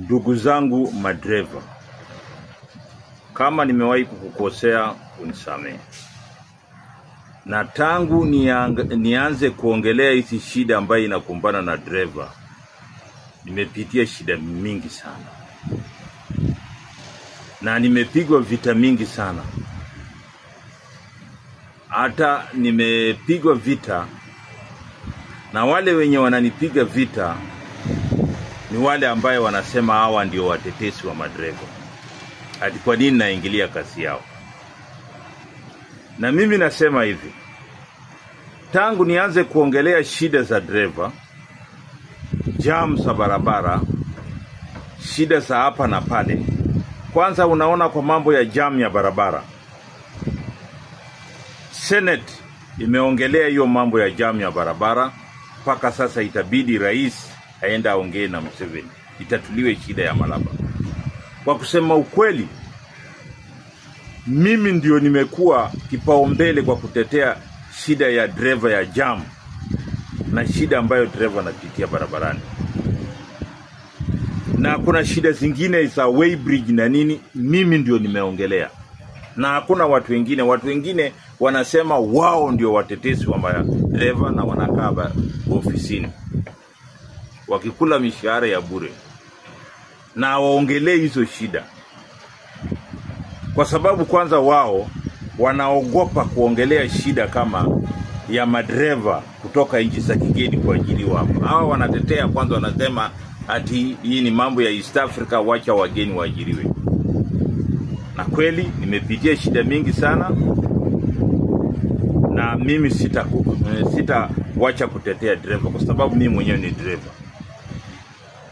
Ndugu zangu madereva, kama nimewahi kukukosea unisamehe. Na tangu nianze kuongelea hizi shida ambayo inakumbana na dereva, nimepitia shida mingi sana. Na nimepigwa vita mingi sana. Hata nimepigwa vita na wale wenye wananipiga vita ni wale ambaye wanasema hawa ndio watetesi wa madereva. Ati kwa nini naingilia kazi yao? Na mimi nasema hivi, tangu nianze kuongelea shida za dereva, jam za barabara, shida za hapa na pale. Kwanza unaona kwa mambo ya jam ya barabara, Senate imeongelea hiyo mambo ya jam ya barabara. Paka sasa itabidi rais aenda aongee na Museveni itatuliwe shida ya Malaba. Kwa kusema ukweli, mimi ndio nimekuwa kipaumbele kwa kutetea shida ya dereva ya jam na shida ambayo dereva anapitia barabarani. Na kuna shida zingine za way bridge na nini, mimi ndio nimeongelea. Na hakuna watu wengine wanasema wao ndio watetesi wa madereva na wanakaa ofisini wakikula mishahara ya bure na waongelee hizo shida. Kwa sababu kwanza wao wanaogopa kuongelea shida kama ya madereva kutoka nchi za kigeni kuajiriwa hapa. Hao wanatetea kwanza, wanasema ati hii ni mambo ya East Africa, wacha wageni waajiriwe. Na kweli nimepitia shida mingi sana, na mimi sitawacha kutetea dereva kwa sababu mimi mwenyewe ni dereva.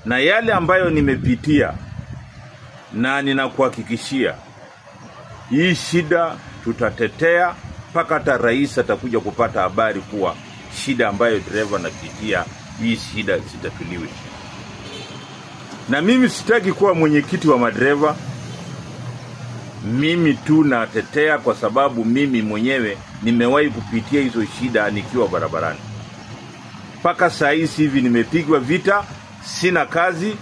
Na yale ambayo nimepitia, na ninakuhakikishia hii shida tutatetea mpaka hata rais atakuja kupata habari kuwa shida ambayo dereva anapitia, hii shida zitatuliwe. Na mimi sitaki kuwa mwenyekiti wa madereva. Mimi tu natetea kwa sababu mimi mwenyewe nimewahi kupitia hizo shida nikiwa barabarani. Paka saa hivi nimepigwa vita, sina kazi,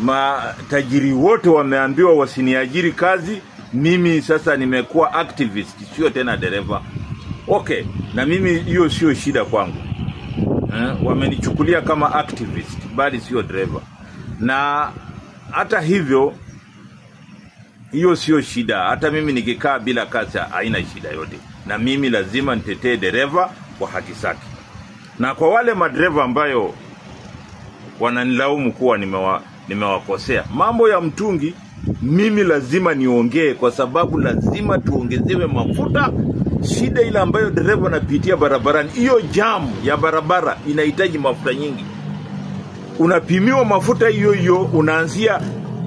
matajiri wote wameambiwa wasiniajiri kazi. Mimi sasa nimekuwa activist, sio tena dereva. Okay, na mimi hiyo sio shida kwangu. Wamenichukulia kama activist, bali sio dereva. Na hata hivyo, hiyo sio shida. Hata mimi nikikaa bila kazi haina shida yote. Na mimi lazima nitetee dereva kwa haki zake. Na kwa wale madereva ambayo wananilaumu kuwa nimewakosea mambo ya mtungi, mimi lazima niongee kwa sababu lazima tuongezewe mafuta. Shida ile ambayo dereva anapitia barabarani, hiyo jam ya barabara inahitaji mafuta nyingi. Unapimiwa mafuta hiyo unaanzia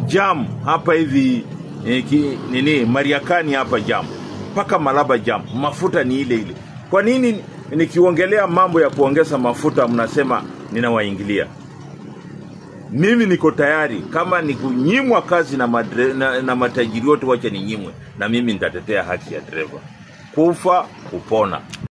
jam hapa hivi Mariakani hapa jam paka Malaba jam, mafuta ni ile. Kwa nini nikiongelea mambo ya kuongeza mafuta mnasema ninawaingilia? Mimi niko tayari, kama nikunyimwa kazi na matajiri wote wacha ninyimwe, na mimi nitatetea haki ya dereva. Kufa kupona.